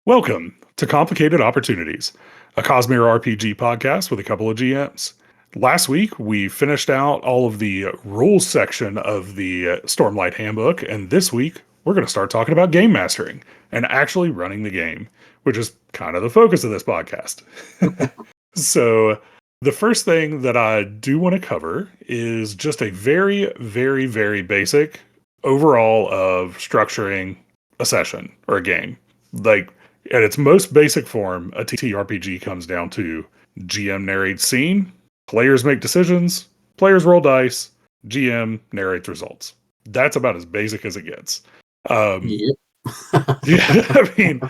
Welcome to Complicated Opportunities, a CosmereRPG podcast with a couple of GMs. Last week, we finished out all of the rules section of the Stormlight Handbook, and this week, we're going to start talking about game mastering and actually running the game, which is kind of the focus of this podcast. So, the first thing that I do want to cover is just a very, very, very basic overall of structuring a session or a game. Like, at its most basic form, a TTRPG comes down to GM narrates scene, players make decisions, players roll dice, GM narrates results. That's about as basic as it gets. Yep. Yeah, I mean,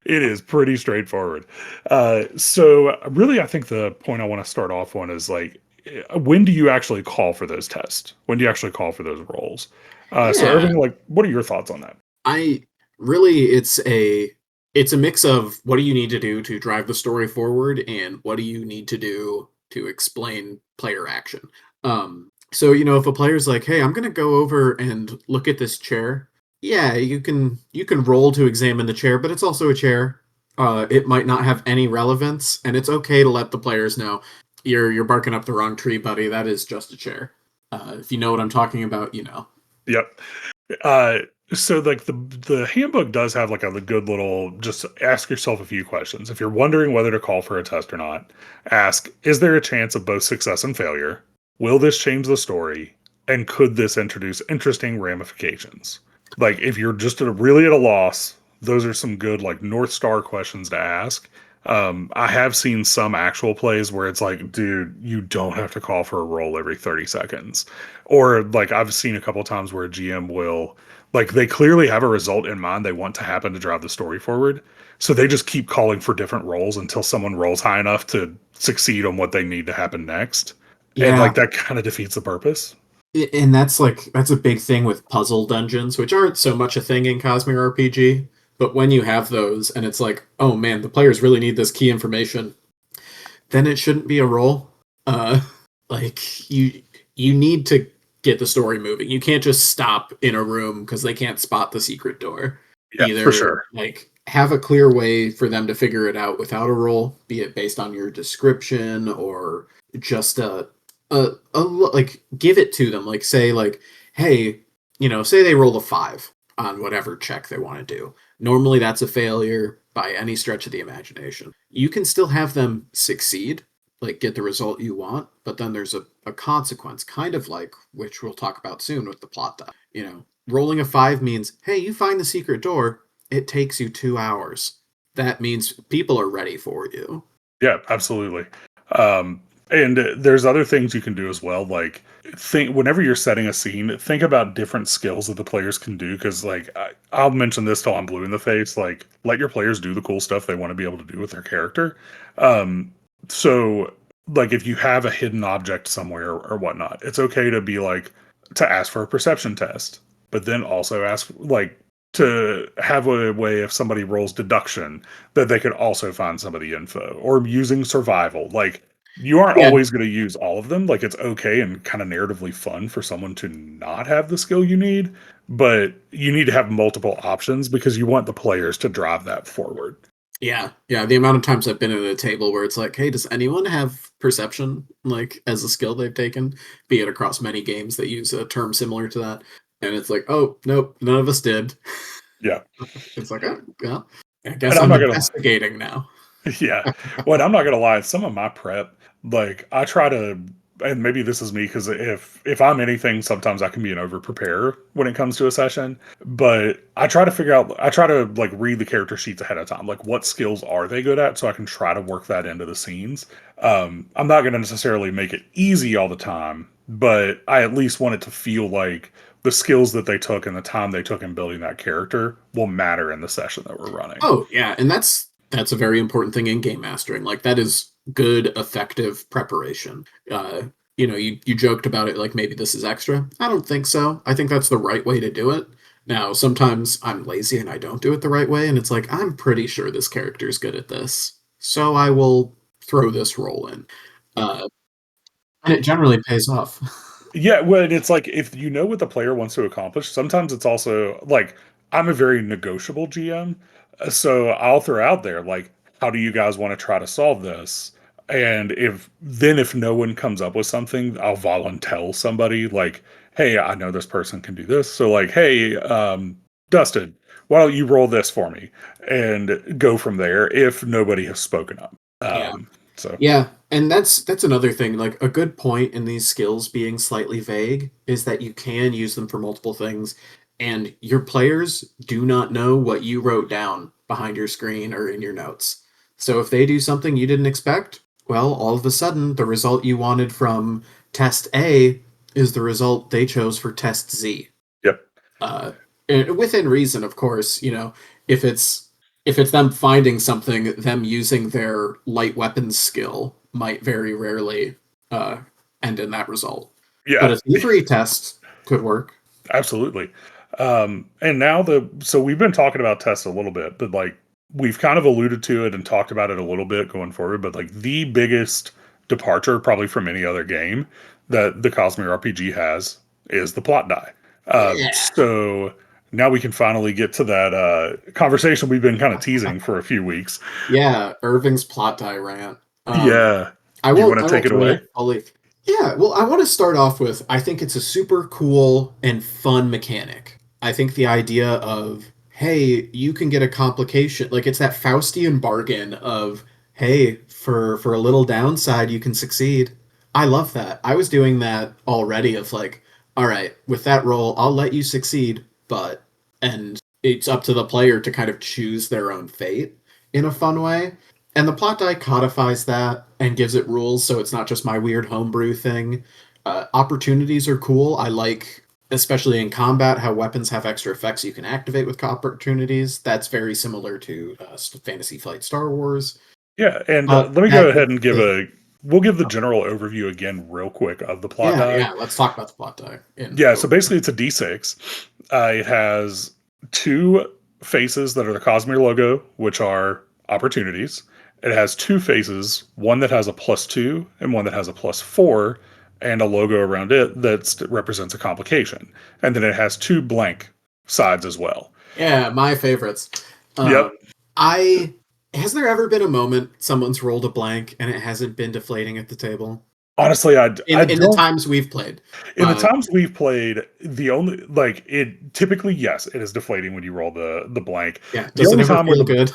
it is pretty straightforward. So really, I think the point I want to start off on is like, when do you actually call for those tests? When do you actually call for those roles? So Yeah, Irving, like, what are your thoughts on that? I really it's a mix of what do you need to do to drive the story forward and what do you need to do to explain player action. So if a player's like, "Hey, I'm going to go over and look at this chair." Yeah, you can roll to examine the chair, but it's also a chair. It might not have any relevance, and it's okay to let the players know you're barking up the wrong tree, buddy. That is just a chair. If you know what I'm talking about, you know. Yep. Uh, so like the handbook does have like a good little just ask yourself a few questions. If you're wondering whether to call for a test or not, ask, is there a chance of both success and failure? Will this change the story? And could this introduce interesting ramifications? Like if you're just really at a loss, those are some good like North Star questions to ask. I have seen some actual plays where it's like, dude, you don't have to call for a roll every 30 seconds. Or like I've seen a couple times where a GM will, like, they clearly have a result in mind they want to happen to drive the story forward. So they just keep calling for different rolls until someone rolls high enough to succeed on what they need to happen next. And Yeah, like that kind of defeats the purpose. And that's a big thing with puzzle dungeons, which aren't so much a thing in Cosmere RPG. But when you have those, and it's like, oh man, the players really need this key information, then it shouldn't be a roll. Uh, like you need to get the story moving. You can't just stop in a room because they can't spot the secret door. Yeah, for Either sure. like have a clear way for them to figure it out without a roll, be it based on your description or just like give it to them. Like say like, hey, say they roll a 5 on whatever check they want to do. Normally that's a failure by any stretch of the imagination. You can still have them succeed, like get the result you want, but then there's a consequence, kind of like which we'll talk about soon with the plot die. Rolling a 5 means, hey, you find the secret door, it takes you 2 hours. That means people are ready for you. Yeah, absolutely. And there's other things you can do as well. Like think whenever you're setting a scene, think about different skills that the players can do. Because like I'll mention this till I'm blue in the face. Like let your players do the cool stuff they want to be able to do with their character. Um, so like if you have a hidden object somewhere or whatnot, it's okay to be like to ask for a perception test, but then also ask like to have a way if somebody rolls deduction that they could also find some of the info or using survival. Like you aren't Yeah, always going to use all of them. Like it's okay and kind of narratively fun for someone to not have the skill you need, but you need to have multiple options because you want the players to drive that forward. yeah. The amount of times I've been at a table where it's like, hey, does anyone have perception like as a skill they've taken? Be it across many games that use a term similar to that. And it's like, oh nope, none of us did. Yeah. It's like, oh, well, I And guess I'm I'm not going to investigating now. Yeah. Well, I'm not gonna lie, some of my prep, like I try to, and maybe this is me because if I'm anything, sometimes I can be an over preparer when it comes to a session. But I try to like read the character sheets ahead of time. Like what skills are they good at so I can try to work that into the scenes. I'm not gonna necessarily make it easy all the time, but I at least want it to feel like the skills that they took and the time they took in building that character will matter in the session that we're running. Oh yeah, and that's a very important thing in game mastering. Like that is good, effective preparation. You joked about it like maybe this is extra. I don't think so. I think that's the right way to do it. Now, sometimes I'm lazy and I don't do it the right way, and it's like I'm pretty sure this character is good at this, so I will throw this role in, uh, and it generally pays off. Yeah, well, it's like if you know what the player wants to accomplish, sometimes it's also like I'm a very negotiable GM. So I'll throw out there, like, how do you guys want to try to solve this? And if no one comes up with something, I'll volunteer somebody like, hey, I know this person can do this. So like, hey, Dustin, why don't you roll this for me and go from there if nobody has spoken up. Yeah. So Yeah, and that's another thing. Like a good point in these skills being slightly vague is that you can use them for multiple things, and your players do not know what you wrote down behind your screen or in your notes. So if they do something you didn't expect, well, all of a sudden the result you wanted from test A is the result they chose for test Z. yep. uh, and within reason, of course. If it's them finding something, them using their light weapons skill might very rarely uh, end in that result. But Yeah. a thievery test could work. Absolutely. And now so we've been talking about tests a little bit, but like we've kind of alluded to it and talked about it a little bit going forward, but like the biggest departure probably from any other game that the Cosmere RPG has is the plot die. Yeah, So now we can finally get to that conversation we've been kind of teasing for a few weeks. yeah. Irving's plot die rant. Um, Yeah. I Do you won't. want I to take won't it away? rant fully. Yeah. Well, I want to start off with. I think it's a super cool and fun mechanic. I think the idea of hey, you can get a complication, like it's that Faustian bargain of hey, for a little downside, you can succeed. I love that. I was doing that already. Of like, all right, with that roll, I'll let you succeed, but and it's up to the player to kind of choose their own fate in a fun way. And the plot die codifies that and gives it rules, so it's not just my weird homebrew thing. Opportunities are cool. I like, especially in combat, how weapons have extra effects you can activate with opportunities. That's very similar to Fantasy Flight Star Wars. Yeah. And let me go That ahead and the we'll give the general overview again real quick of the plot yeah, die. yeah. Let's talk about the plot die in Yeah, so over. basically it's a D6. It has two faces that are the Cosmere logo, which are opportunities. It has two faces, one that has a +2 and one that has a +4, and a logo around it that represents a complication. And then it has two blank sides as well. Yeah, my favorites. Yep. I has there ever been a moment someone's rolled a blank and it hasn't been deflating at the table? Honestly, I In the don't. times we've played. In the Uh, times we've played, the only like it typically, yes, it is deflating when you roll the blank. yeah, The does it only ever time where feel the good?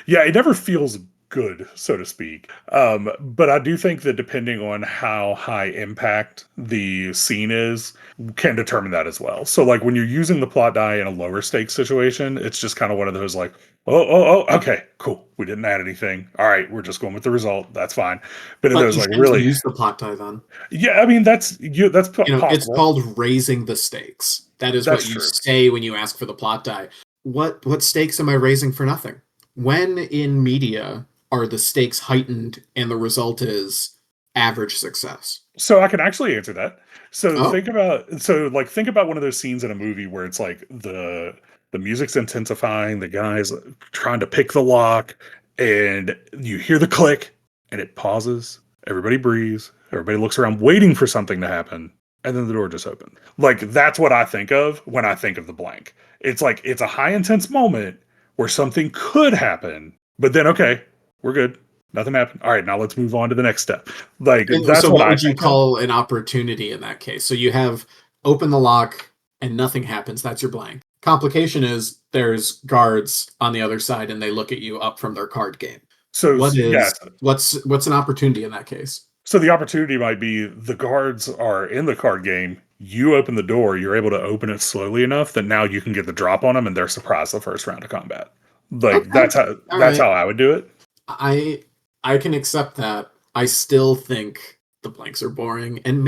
Yeah, it never feels good, so to speak. But I do think that depending on how high impact the scene is, can determine that as well. So, like when you're using the plot die in a lower stakes situation, it's just kind of one of those like, okay, cool. We didn't add anything. All right, we're just going with the result. That's fine. But in But those you like shouldn't really, use the plot die then. yeah, I mean that's It's possible. called raising the stakes. That is what That's you true. say when you ask for the plot die. What stakes am I raising for nothing? When in media are the stakes heightened and the result is average success? So I can actually answer that. Oh, Think about one of those scenes in a movie where it's like the music's intensifying, the guy's trying to pick the lock, and you hear the click, and it pauses. Everybody breathes. Everybody looks around, waiting for something to happen, and then the door just opens. Like that's what I think of when I think of the blank. It's like it's a high intense moment where something could happen, but then okay, we're good. Nothing happened. All right, now let's move on to the next step. Like and that's so what what I would you think of. call an opportunity in that case? So you have open the lock and nothing happens. That's your blank. Complication is there's guards on the other side and they look at you up from their card game. So yes, What's an opportunity in that case? so the opportunity might be the guards are in the card game. You open the door, you're able to open it slowly enough that now you can get the drop on them, and they're surprised the first round of combat. Like Okay. All that's right. how I would do it. I I can accept that. I still think the blanks are boring, and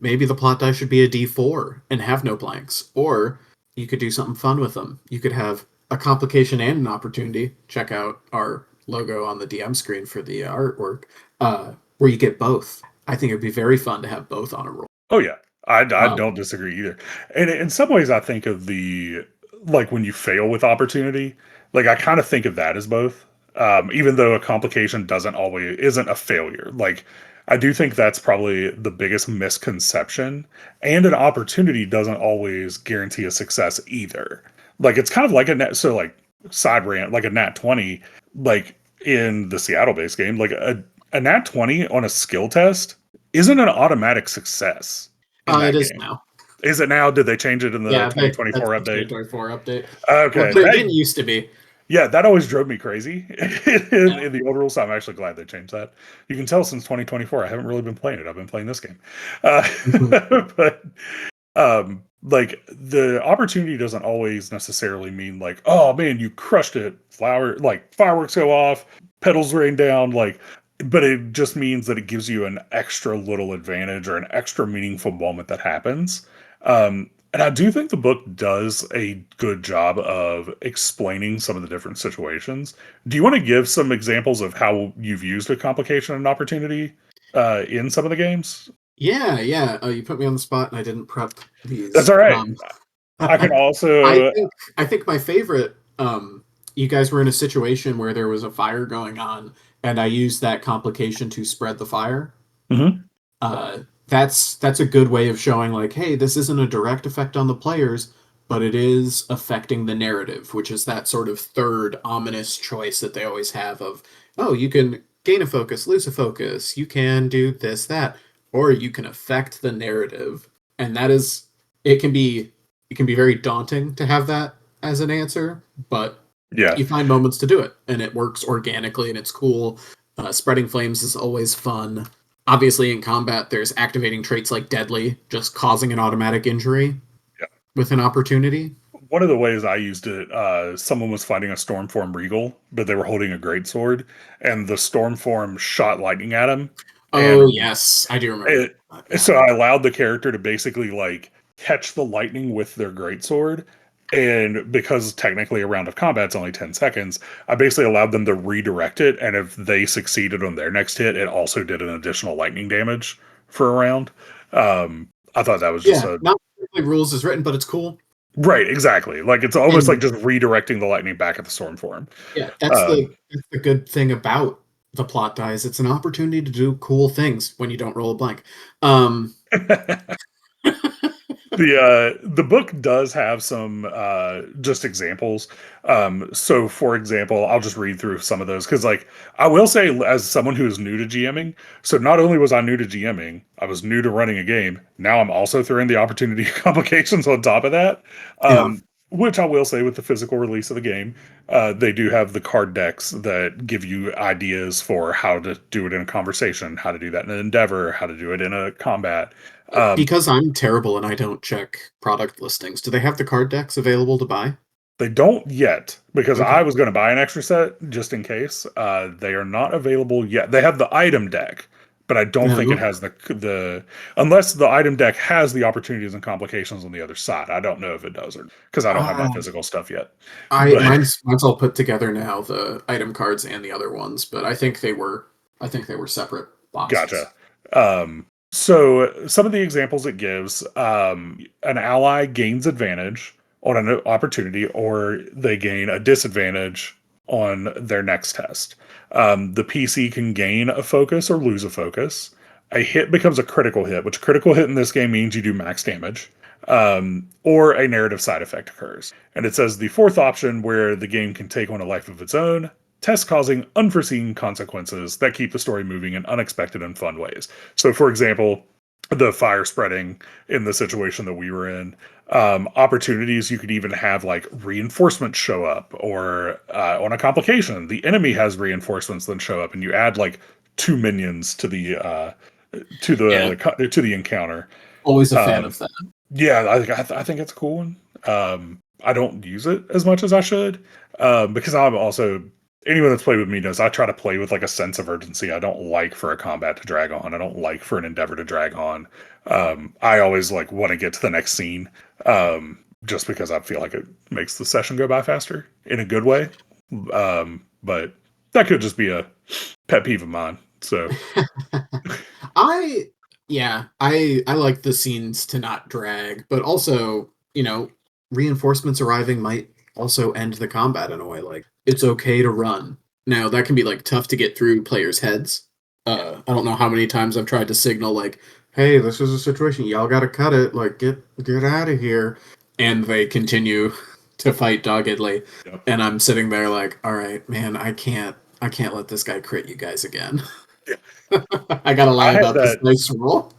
maybe the plot die should be a D4 and have no blanks, or you could do something fun with them. You could have a complication and an opportunity. Check out our logo on the DM screen for the artwork, where you get both. I think it'd be very fun to have both on a roll. Oh yeah, I Um, don't disagree either. And in some ways, I think of the like when you fail with opportunity, like I kind of think of that as both. Even though a complication doesn't always isn't a failure, like I do think that's probably the biggest misconception. And an opportunity doesn't always guarantee a success either. Like it's kind of like a net. So like side rant, like a nat 20, like in the Seattle based game, like a nat 20 on a skill test isn't an automatic success in It that is game. now. Is it now? Did they change it in the Yeah, that's 2024 the update? 2024 update. Well, Okay. but it didn't used to be. Yeah, that always drove me crazy Yeah. in the old rules. So I'm actually glad they changed that. You can tell since 2024, I haven't really been playing it. I've been playing this game. Mhm. But like the opportunity doesn't always necessarily mean like, oh man, you crushed it, like fireworks go off, petals rain down, like, but it just means that it gives you an extra little advantage or an extra meaningful moment that happens. And I do think the book does a good job of explaining some of the different situations. Do you want to give some examples of how you've used a complication and opportunity in some of the games? Yeah, yeah. You put me on the spot, and I didn't prep That's these. all right. I can I also. think I think my favorite. You guys were in a situation where there was a fire going on, and I used that complication to spread the fire. Mhm. That's a good way of showing like, hey, this isn't a direct effect on the players, but it is affecting the narrative, which is that sort of third ominous choice that they always have of, oh, you can gain a focus, lose a focus, you can do this, that, or you can affect the narrative. And that is it can be very daunting to have that as an answer, but Yeah. you find moments to do it and it works organically and it's cool. Spreading flames is always fun. Obviously, in combat, there's activating traits like deadly, just causing an automatic injury Yeah. with an opportunity. One of the ways I used it, someone was fighting a Stormform Regal, but they were holding a greatsword, and the Stormform shot lightning at him, Oh and yes, I do remember. it, Yeah. so I allowed the character to basically like catch the lightning with their greatsword. And because technically a round of combat's only 10 seconds, I basically allowed them to redirect it. And if they succeeded on their next hit, it also did an additional lightning damage for a round. I thought that was just Yeah, a not like rules is written, but it's cool. right, exactly. Like it's almost like And just redirecting the lightning back at the storm form. yeah, Um, that's the good thing about the plot dice. It's an opportunity to do cool things when you don't roll a blank. Um, the book does have some just examples. So for example, I'll just read through some of those because like I will say as someone who is new to GMing, so not only was I new to GMing, I was new to running a game. Now I'm also throwing the opportunity complications on top of that. yeah. Which I will say with the physical release of the game, they do have the card decks that give you ideas for how to do it in a conversation, how to do that in an endeavor, how to do it in a combat. Because I'm terrible and I don't check product listings, do they have the card decks available to buy? They don't yet because I Okay. was going to buy an extra set just in case. They are not available yet. They have the item deck, but I don't think it No. has the unless the item deck has the opportunities and complications on the other side. I don't know if it does or because I don't have my Uh, physical stuff yet. I But mine's all put together now, the item cards and the other ones, but I think they were separate boxes. gotcha. So some of the examples it gives, an ally gains advantage on an opportunity, or they gain a disadvantage on their next test. The PC can gain a focus or lose a focus. A hit becomes a critical hit, which critical hit in this game means you do max damage, or a narrative side effect occurs. And it says the fourth option where the game can take on a life of its own, test causing unforeseen consequences that keep the story moving in unexpected and fun ways. So, for example, the fire spreading in the situation that we were in, opportunities you could even have like reinforcements show up, or on a complication, the enemy has reinforcements then show up, and you add like two minions Yeah, to the encounter. always a fan Um, of that. yeah, I think it's a cool one. I don't use it as much as I should because I'm also anyone that's played with me knows I try to play with like a sense of urgency. I don't like for a combat to drag on. I don't like for an endeavor to drag on. I always like want to get to the next scene just because I feel like it makes the session go by faster in a good way. But that could just be a pet peeve of mine. So I yeah, I like the scenes to not drag, but also, reinforcements arriving might also end the combat in a way. Like it's okay to run. Now that can be like tough to get through players' heads. I don't know how many times I've tried to signal like, "Hey, this is a situation. Y'all got to cut it. Like get out of here," and they continue. to fight doggedly, Yep. and I'm sitting there like, all right, man, I can't let this guy crit you guys again. Yeah. I gotta lie I had about this that. nice roll.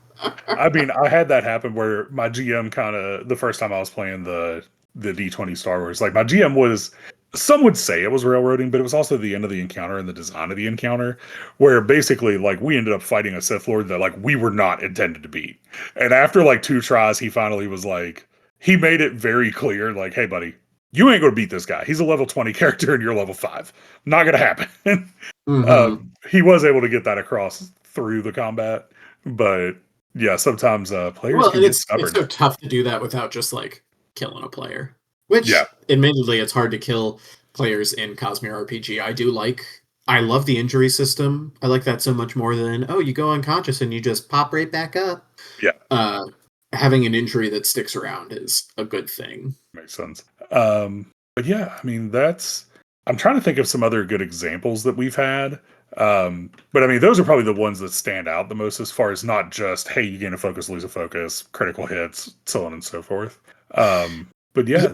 I mean, I had that happen where my GM kind of the first time I was playing the D20 Star Wars, like my GM was, some would say it was railroading, but it was also the end of the encounter and the design of the encounter, where basically like we ended up fighting a Sith Lord that like we were not intended to beat, and after like 2 tries, he finally was like, he made it very clear, like, hey buddy, you ain't gonna beat this guy. He's a level 20 character and you're level 5. Not gonna happen. Mm-hmm. He was able to get that across through the combat, but yeah, sometimes players Well, can and get it's stubborn. so tough to do that without just like killing a player. Yeah, Which, admittedly, it's hard to kill players in Cosmere RPG. I love the injury system. I like that so much more than you go unconscious and you just pop right back up. yeah, Uh, Having an injury that sticks around is a good thing. makes sense. But yeah, I mean, that's. I'm trying to think of some other good examples that we've had. But I mean, those are probably the ones that stand out the most as far as not just, hey, you gain a focus, lose a focus, critical hits, so on and so forth. But yeah,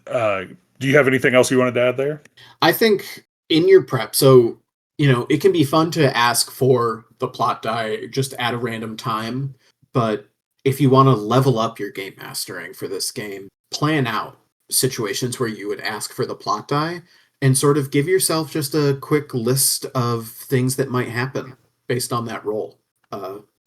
uh, do you have anything else you wanted to add there? I think in your prep, so it can be fun to ask for the plot die just at a random time, but if you want to level up your game mastering for this game, plan out situations where you would ask for the plot die and sort of give yourself just a quick list of things that might happen based on that roll.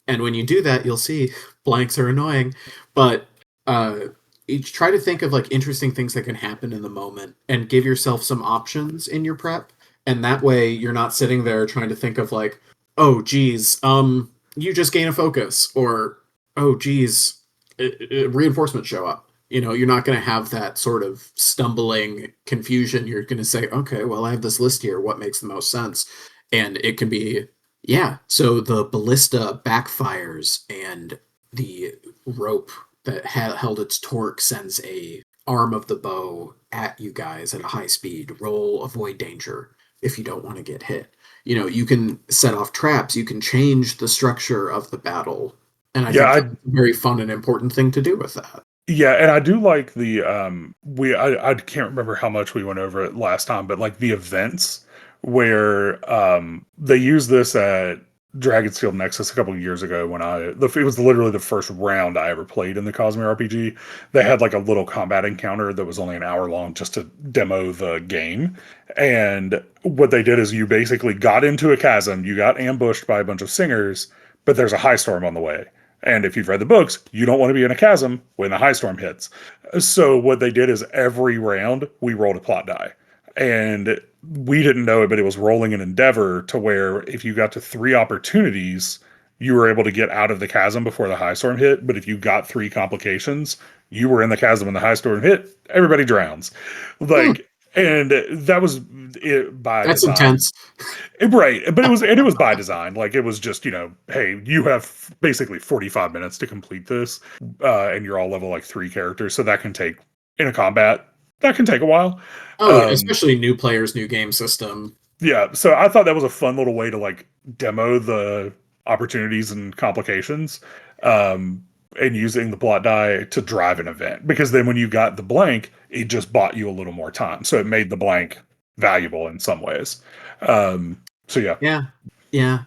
And when you do that, you'll see blanks are annoying, but uh, each try to think of like interesting things that can happen in the moment and give yourself some options in your prep, and that way you're not sitting there trying to think of like, oh geez, you just gain a focus, or oh geez, reinforcements show up. You're not going to have that sort of stumbling confusion. You're going to say, okay, well, I have this list here, what makes the most sense? And it can be, yeah, so the ballista backfires and the rope that held its torque sends a arm of the bow at you guys at a high speed. Roll avoid danger if you don't want to get hit. You can set off traps. You can change the structure of the battle, and I Yeah, think that's I a very fun and important thing to do with that. Yeah, and I do like the I can't remember how much we went over it last time, but like the events where they used this at Dragon's Field Nexus a couple of years ago when it was literally the first round I ever played in the Cosmere RPG. They had like a little combat encounter that was only an hour long just to demo the game. And what they did is you basically got into a chasm, you got ambushed by a bunch of singers, but there's a high storm on the way. And if you've read the books, you don't want to be in a chasm when the high storm hits. So what they did is every round we rolled a plot die. And we didn't know it, but it was rolling an endeavor to where if you got to 3 opportunities, you were able to get out of the chasm before the high storm hit. But if you got 3 complications, you were in the chasm when the high storm hit. Everybody drowns. Hmm, Like, and that was it by that's design. intense. Right, but it was by design. Like it was just, hey, you have basically 45 minutes to complete this, and you're all level like 3 characters, so that can take in a combat that can take a while. Oh, Um, especially new players, new game system. yeah, so I thought that was a fun little way to like demo the opportunities and complications, um, and using the plot die to drive an event. Because then when you got the blank, it just bought you a little more time, so it made the blank valuable in some ways. So yeah. Yeah, yeah.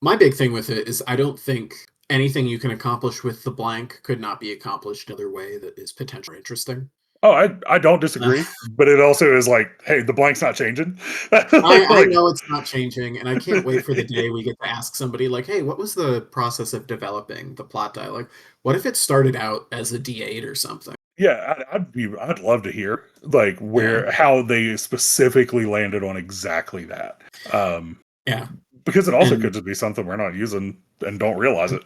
My big thing with it is I don't think anything you can accomplish with the blank could not be accomplished another way that is potentially interesting. Oh, I don't Uh, disagree, but it also is like, hey, the blank's not changing. I Like, know it's not changing, and I can't wait for the day we get to ask somebody like, "Hey, what was the process of developing the plot die? Like, what if it started out as a D8 or something?" yeah, I'd love to hear like Yeah, how they specifically landed on exactly that. Um, yeah, because it also and could just be something we're not using and don't realize it.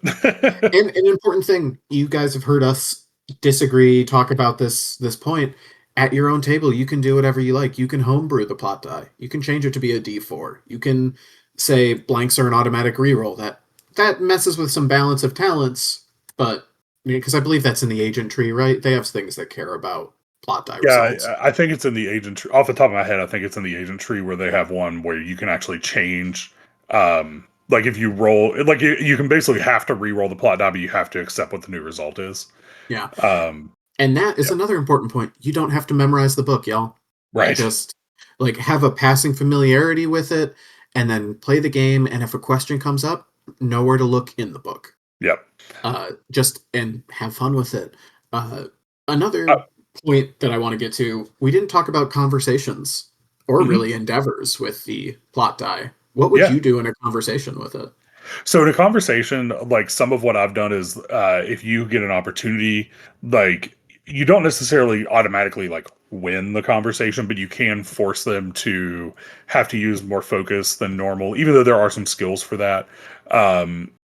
and an important thing, you guys have heard us disagree, talk about this point. At your own table, you can do whatever you like. You can homebrew the plot die. You can change it to be a D4. You can say blanks are an automatic reroll. That messes with some balance of talents, but because I believe that's in the agent tree, right? They have things that care about plot die results. Yeah, I think it's in the agent tree. Off the top of my head, I think it's in the agent tree where they have one where you can actually change. Like if you roll, like you can basically have to re-roll the plot die, but you have to accept what the new result is. Yeah. Um, And that is Yep. another important point. You don't have to memorize the book, y'all. Right. Just like have a passing familiarity with it and then play the game. And if a question comes up, know where to look in the book. Yep. Just and have fun with it. Uh, Uh, another point that I want to get to, we didn't talk about conversations or mhm. really endeavors with the plot die. What would Yeah. you do in a conversation with it? So in a conversation, like some of what I've done is, if you get an opportunity, like you don't necessarily automatically like win the conversation, but you can force them to have to use more focus than normal, even though there are some skills for that.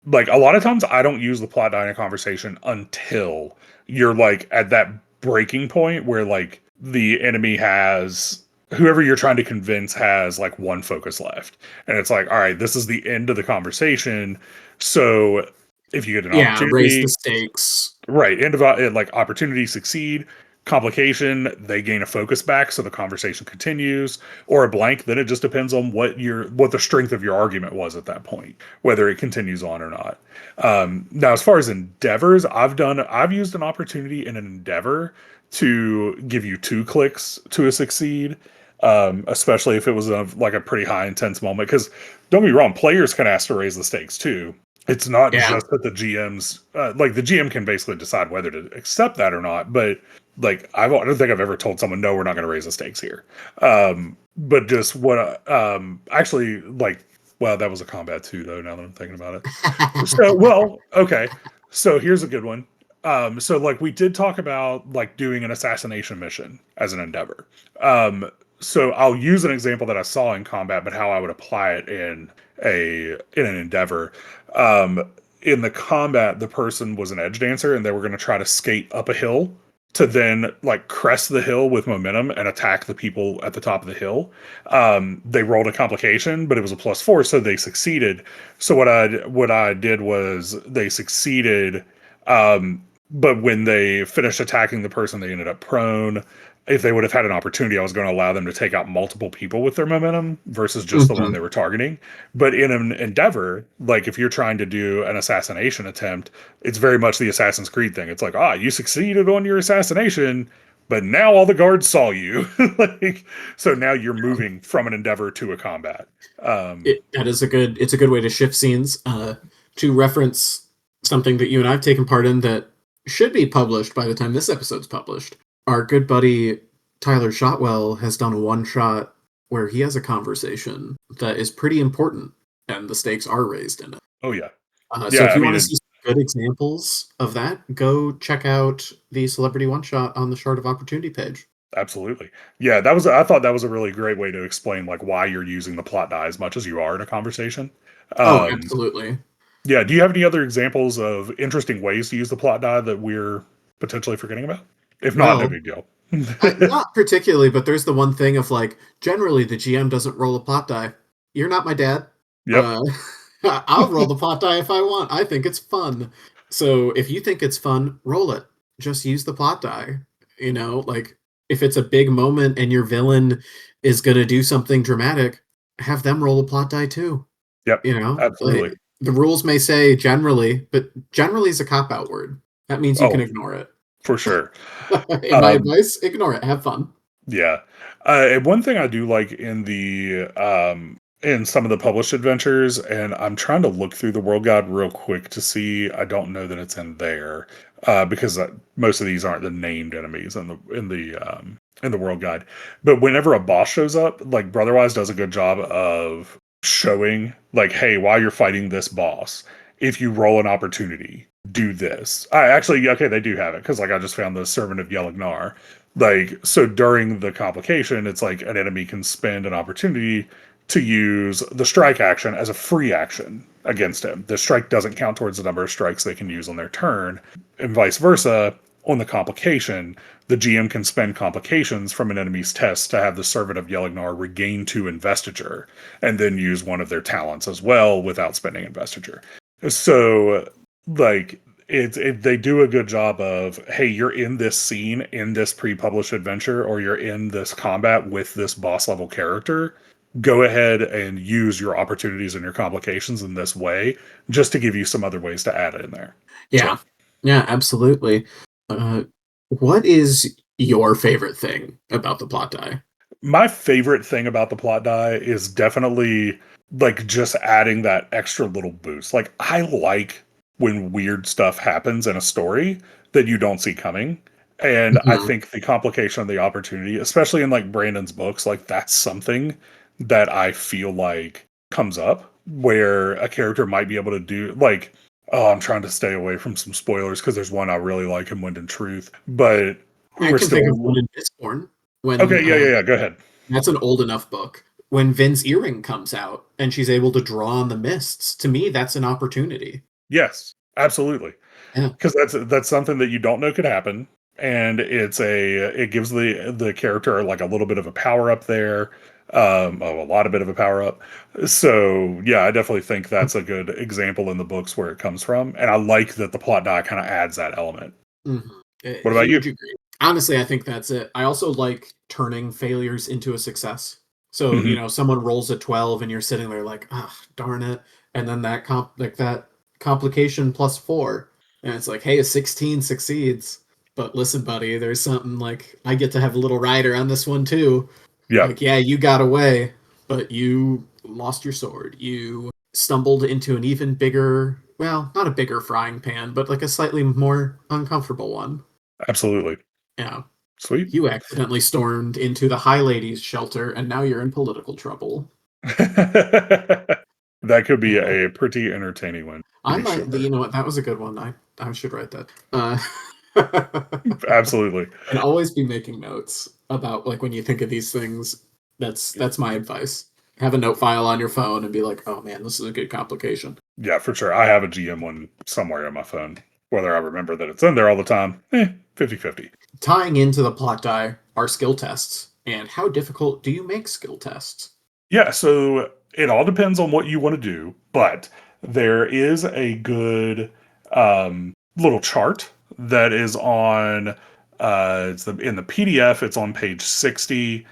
Like a lot of times I don't use the plot die in a conversation until you're like at that breaking point where like the enemy has whoever you're trying to convince has like one focus left. And it's like, all right, this is the end of the conversation. So if you get an Yeah, raise the opportunity, stakes. right, end of like opportunity succeed, complication, they gain a focus back, so the conversation continues, or a blank, then it just depends on what the strength of your argument was at that point, whether it continues on or not. Now, as far as endeavors, I've used an opportunity in an endeavor to give you 2 clicks to a succeed, especially if it was like a pretty high intense moment. Because don't be wrong, players can ask to raise the stakes too. It's not Yeah. just that the GMs, like the GM can basically decide whether to accept that or not. But like, I don't think I've ever told someone, no, we're not going to raise the stakes here. But just what, actually, like, well, that was a combat too, though, now that I'm thinking about it. So, well, okay. So here's a good one. So like we did talk about like doing an assassination mission as an endeavor. So I'll use an example that I saw in combat, but how I would apply it in an endeavor. Um, in the combat, the person was an edge dancer, and they were going to try to skate up a hill to then like crest the hill with momentum and attack the people at the top of the hill. They rolled a complication, but it was a +4, so they succeeded. So what I did was they succeeded, but when they finished attacking the person, they ended up prone. If they would have had an opportunity, I was going to allow them to take out multiple people with their momentum versus just the one Mhm. they were targeting. But in an endeavor, like if you're trying to do an assassination attempt, it's very much the Assassin's Creed thing. It's like, you succeeded on your assassination, but now all the guards saw you. Like, so now you're moving from an endeavor to a combat. Um, That is it's a good way to shift scenes. To reference something that you and I've taken part in that should be published by the time this episode's published. Our good buddy Tyler Shotwell has done a one shot where he has a conversation that is pretty important, and the stakes are raised in it. oh yeah, So yeah. if I you mean, want to see some good examples of that, go check out the Celebrity One Shot on the Shard of Opportunity page. absolutely. Yeah, that was. I thought that was a really great way to explain like why you're using the plot die as much as you are in a conversation. Oh, Um, absolutely. yeah. Do you have any other examples of interesting ways to use the plot die that we're potentially forgetting about? If not, no Well, big deal. not particularly, but there's the one thing of like, generally the GM doesn't roll a plot die. You're not my dad. Yep. Uh, I'll roll the plot die if I want. I think it's fun. So if you think it's fun, roll it. Just use the plot die. Like if it's a big moment and your villain is going to do something dramatic, have them roll a plot die too. Yep. Like, Absolutely. the rules may say generally, but generally is a cop out word. That means you can Oh, ignore it. for sure. In my Um, advice, ignore it. Have fun. yeah. And one thing I do like in some of the published adventures, and I'm trying to look through the world guide real quick to see. I don't know that it's in there because most of these aren't the named enemies in the world guide. But whenever a boss shows up, like Brotherwise does a good job of showing, like, hey, while you're fighting this boss, if you roll an opportunity, do this. I actually, okay, they do have it because like I just found the Servant of Yelignar. Like, so during the complication, it's like an enemy can spend an opportunity to use the strike action as a free action against him. The strike doesn't count towards the number of strikes they can use on their turn, and vice versa. On the complication, the GM can spend complications from an enemy's test to have the Servant of Yelignar regain 2 investiture, and then use one of their talents as well without spending investiture. So, like, they do a good job of, hey, you're in this scene in this pre-published adventure, or you're in this combat with this boss level character. Go ahead and use your opportunities and your complications in this way, just to give you some other ways to add it in there. So Yeah. Yeah, absolutely. Uh, What is your favorite thing about the plot die? My favorite thing about the plot die is definitely like just adding that extra little boost. Like I like when weird stuff happens in a story that you don't see coming. And I Mhm. think the complication of the opportunity, especially in like Brandon's books, like that's something that I feel like comes up where a character might be able to do like, oh, I'm trying to stay away from some spoilers because there's one I really like in Wind and Truth, but I we're can think of still one in Mistborn when okay. Yeah. Go ahead. that's an old enough book. When Vin's earring comes out and she's able to draw on the mists, to me, that's an opportunity. Yes, absolutely. Yeah. Because that's something that you don't know could happen, and it gives the character like a little bit of a power up there, a lot of bit of a power up. So yeah, I definitely think that's a good example in the books where it comes from, and I like that the plot die kind of adds that element. Mhm. What about you? Huge agree. Honestly, I think that's it. I also like turning failures into a success. So, Hmm. someone rolls a 12 and you're sitting there like, ah, darn it. And then that complication plus 4. And it's like, hey, a 16 succeeds. But listen, buddy, there's something like I get to have a little rider on this one too. Yeah, Like, yeah, you got away, but you lost your sword. You stumbled into an even bigger, well, not a bigger frying pan, but like a slightly more uncomfortable one. absolutely. Yeah. Sweet. You accidentally stormed into the High Ladies shelter and now you're in political trouble. That could be Yeah. a pretty entertaining one, to I be might, sure. you know what, that was a good one. I should write that. Absolutely. And always be making notes about like when you think of these things. That's my advice. Have a note file on your phone and be like, oh man, this is a good complication. Yeah, for sure. I have a GM one somewhere on my phone. Whether I remember that it's in there all the time, 50-50. Tying into the plot die are skill tests. And how difficult do you make skill tests? Yeah, so it all depends on what you want to do, but there is a good little chart that is on in the PDF. It's on page 60,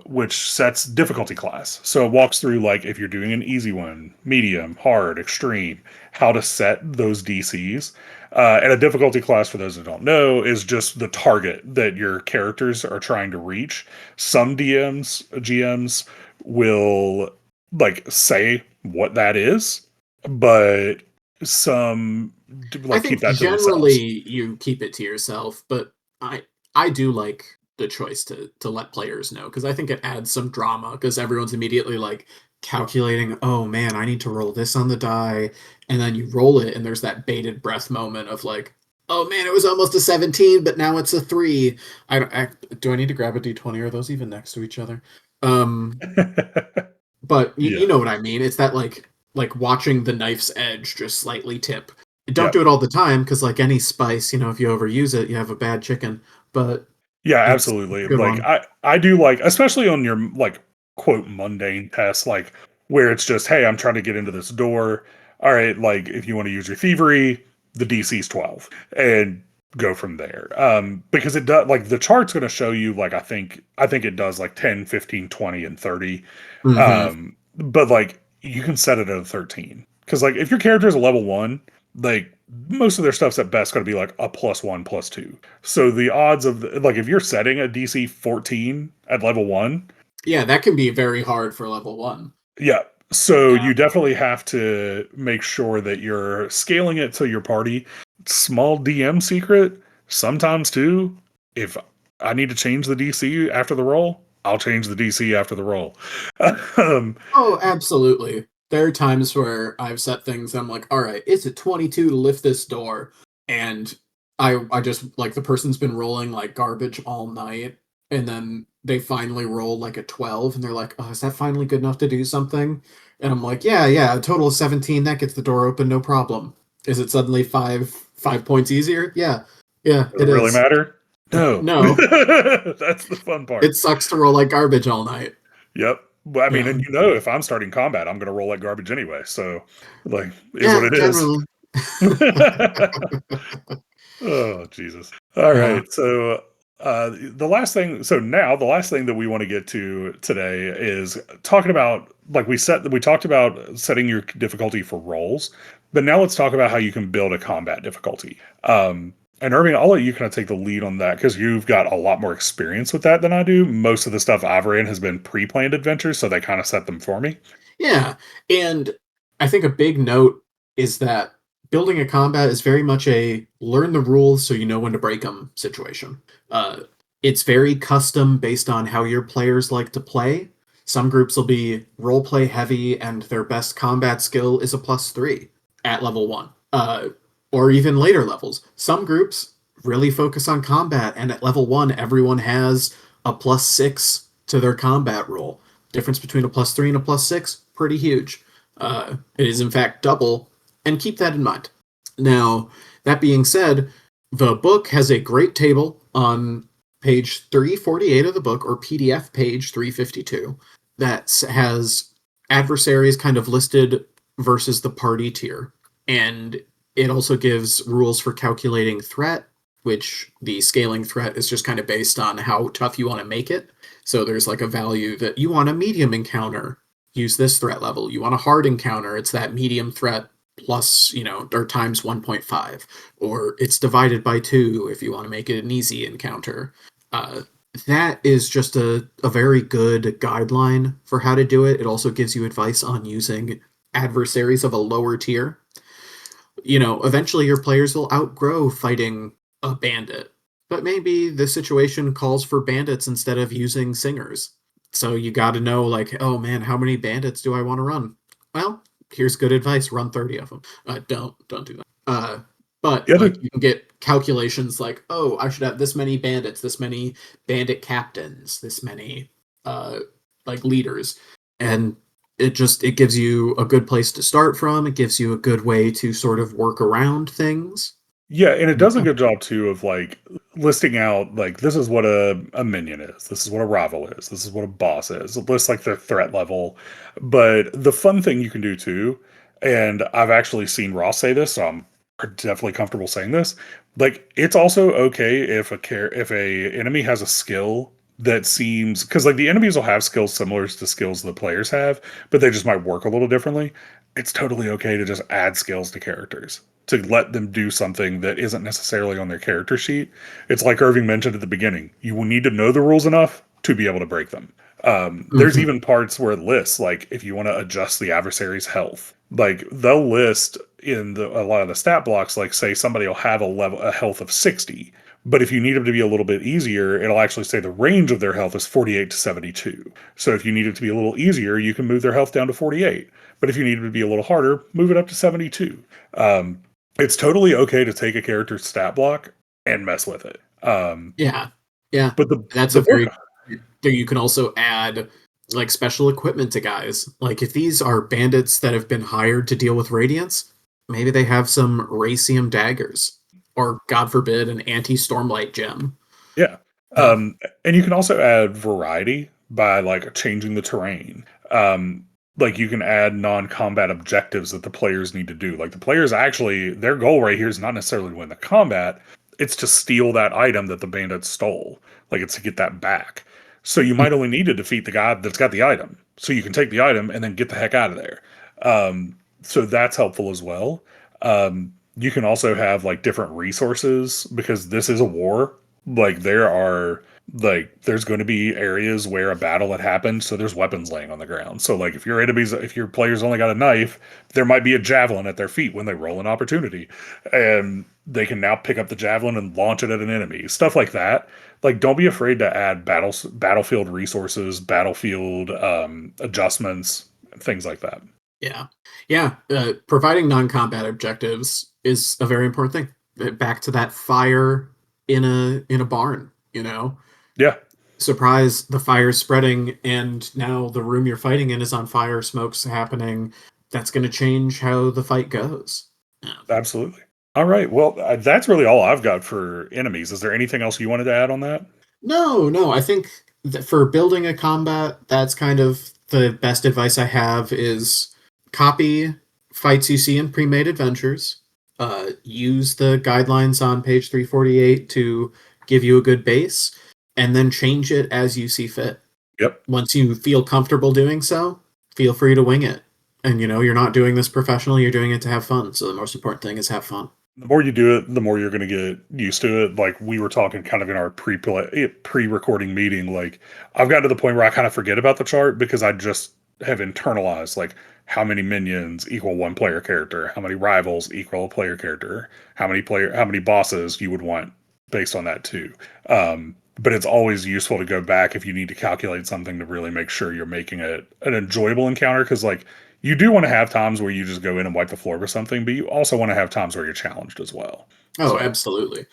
which sets difficulty class. So it walks through like if you're doing an easy one, medium, hard, extreme, how to set those DCs. And a difficulty class, for those who don't know, is just the target that your characters are trying to reach. Some GMs will like say what that is, but some I like keep think that to themselves. generally you keep it to yourself, but I do like the choice to let players know because I think it adds some drama because everyone's immediately like calculating, oh man, I need to roll this on the die, and then you roll it and there's that bated breath moment of like, oh man, it was almost a 17, but now it's a 3. Do I need to grab a d20? Are those even next to each other? Um but you Yeah. know what I mean. It's that like watching the knife's edge just slightly tip. Don't Yeah. do it all the time because like any spice, if you overuse it, you have a bad chicken. But Yeah, it's absolutely. a good Like one. I do like, especially on your like quote mundane tests, like where it's just, hey, I'm trying to get into this door. All right, like if you want to use your thievery, the DC's 12 and go from there. Because it does like the chart's going to show you like I think it does like 10, 15, 20, and 30. Hmm. But like you can set it at a 13. Because like if your character is a level 1, like most of their stuff's at best going to be like a +1, +2. So the odds of like if you're setting a DC 14 at level 1, Yeah, that can be very hard for level 1. yeah. So Yeah. you definitely have to make sure that you're scaling it to your party. Small DM secret, sometimes too, if I need to change the DC after the roll, I'll change the DC after the roll. um, Oh, absolutely. There are times where I've set things I'm like, all right, it's a 22 to lift this door. And I just like the person's been rolling like garbage all night. And then they finally roll like a 12 and they're like, oh, is that finally good enough to do something? And I'm like, yeah, a total of 17, that gets the door open, no problem. Is it suddenly 5 points easier? Yeah, does it it really is. matter? No. No, That's the fun it part. sucks to roll like garbage all night. Yep. Well, I mean, Yeah. and if I'm starting combat, I'm going to roll like garbage anyway. So, like, is what Yeah, it is. generally. Oh, Jesus. All Yeah. right. So, the last thing that we want to get to today is talking about, like we talked about setting your difficulty for rolls, but now let's talk about how you can build a combat difficulty. And Irving, I'll let you kind of take the lead on that because you've got a lot more experience with that than I do. Most of the stuff I've ran has been pre-planned adventures, so they kind of set them for me. Yeah, and I think a big note is that building a combat is very much a learn the rules so you know when to break them situation. Uh, it's very custom based on how your players like to play. Some groups will be role play heavy, and their best combat skill is a +3 at level 1, or even later levels. Some groups really focus on combat, and at level 1, everyone has a +6 to their combat roll. Difference between a +3 and a +6, pretty huge. It is in fact double, and keep that in mind. Now, that being said, the book has a great table on page 348 of the book, or PDF page 352, that has adversaries kind of listed versus the party tier. And it also gives rules for calculating threat, which the scaling threat is just kind of based on how tough you want to make it. So there's like a value that you want a medium encounter, use this threat level. You want a hard encounter, it's that medium threat plus, or times 1.5. Or it's divided by 2 if you want to make it an easy encounter. Uh, that is just a very good guideline for how to do it. It also gives you advice on using adversaries of a lower tier. Eventually your players will outgrow fighting a bandit, but maybe the situation calls for bandits instead of using singers. So you got to know, like, oh man, how many bandits do I want to run? Well, here's good advice: run 30 of them. Don't do that. But The like, other you can get calculations like, oh, I should have this many bandits, this many bandit captains, this many like leaders, and it gives you a good place to start from. It gives you a good way to sort of work around things. Yeah, and it does a good job too of like listing out like this is what a minion is, this is what a rival is, this is what a boss is. It lists like their threat level. But the fun thing you can do too, and I've actually seen Ross say this, so I'm definitely comfortable saying this. Like it's also okay if if a enemy has a skill that seems because like the enemies will have skills similar to skills the players have, but they just might work a little differently. It's totally okay to just add skills to characters to let them do something that isn't necessarily on their character sheet. It's like Irving mentioned at the beginning. You will need to know the rules enough to be able to break them. There's Mhm. even parts where it lists, like, if you want to adjust the adversary's health, like, they'll list in a lot of the stat blocks, like, say somebody will have a health of 60. But if you need them to be a little bit easier, it'll actually say the range of their health is 48 to 72. So if you need it to be a little easier, you can move their health down to 48. But if you need it to be a little harder, move it up to 72. Um, it's totally okay to take a character's stat block and mess with it. Yeah, yeah, But the that's the a book, very. There you can also add like special equipment to guys. Like if these are bandits that have been hired to deal with radiance, maybe they have some racium daggers, or God forbid, an anti-stormlight gem. yeah, Uh, um, and you can also add variety by like changing the terrain. Like you can add non-combat objectives that the players need to do. Like the players actually, their goal right here is not necessarily to win the combat; it's to steal that item that the bandits stole. Like it's to get that back. So you might only need to defeat the guy that's got the item. So you can take the item and then get the heck out of there. So that's helpful as well. You can also have like different resources because this is a war. Like there's going to be areas where a battle had happened, so there's weapons laying on the ground. So like if your players only got a knife, there might be a javelin at their feet when they roll an opportunity, and they can now pick up the javelin and launch it at an enemy. Stuff like that. Like don't be afraid to add battlefield resources, battlefield adjustments, things like that. yeah, yeah. Providing non-combat objectives is a very important thing. Back to that fire in a barn. Yeah, Surprise, the fire's spreading, and now the room you're fighting in is on fire, smoke's happening. That's going to change how the fight goes. Yeah. absolutely. All right. Well, that's really all I've got for enemies. Is there anything else you wanted to add on that? No, I think that for building a combat, that's kind of the best advice I have is copy fights you see in pre-made adventures. Use the guidelines on page 348 to give you a good base, and then change it as you see fit. Yep. Once you feel comfortable doing so, feel free to wing it. And you're not doing this professionally, you're doing it to have fun. So the most important thing is have fun. The more you do it, the more you're going to get used to it. Like we were talking kind of in our pre-recording meeting, like I've gotten to the point where I kind of forget about the chart because I just have internalized like how many minions equal one player character, how many rivals equal a player character, how many bosses you would want based on that too. But it's always useful to go back if you need to calculate something to really make sure you're making it an enjoyable encounter. Because like you do want to have times where you just go in and wipe the floor with something, but you also want to have times where you're challenged as well. Oh, So, absolutely.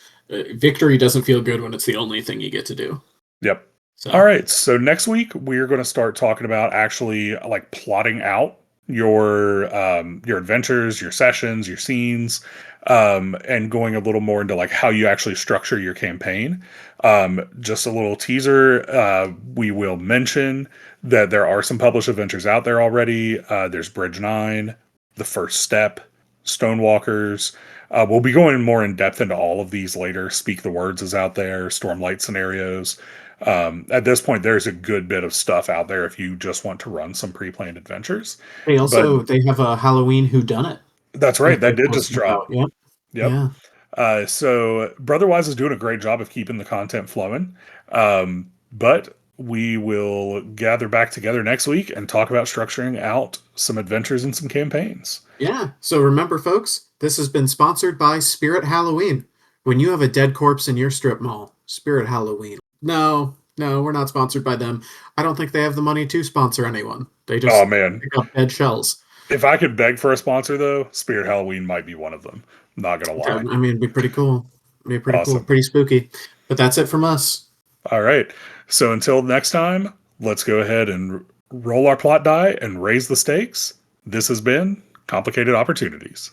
Victory doesn't feel good when it's the only thing you get to do. yep. All So, right. So next week we're going to start talking about actually like plotting out your adventures, your sessions, your scenes, and going a little more into like how you actually structure your campaign. Just a little teaser. We will mention that there are some published adventures out there already. There's Bridge 9, The First Step, Stonewalkers. We'll be going more in depth into all of these later. Speak the Words is out there, Stormlight scenarios. At this point, there's a good bit of stuff out there if you just want to run some pre-planned adventures. But they have a Halloween whodunit that's that right, that they're did just posting about. drop. Yep. Yep. Yeah. So Brotherwise is doing a great job of keeping the content flowing. But we will gather back together next week and talk about structuring out some adventures and some campaigns. Yeah. So remember, folks, this has been sponsored by Spirit Halloween. When you have a dead corpse in your strip mall, Spirit Halloween. No, we're not sponsored by them. I don't think they have the money to sponsor anyone. They Oh just man, pick up dead shells. if I could beg for a sponsor though, Spirit Halloween might be one of them. Not gonna lie. I mean, it'd be pretty cool. It'd be pretty cool, Awesome. pretty spooky. But that's it from us. All right. So until next time, let's go ahead and roll our plot die and raise the stakes. This has been Complicated Opportunities.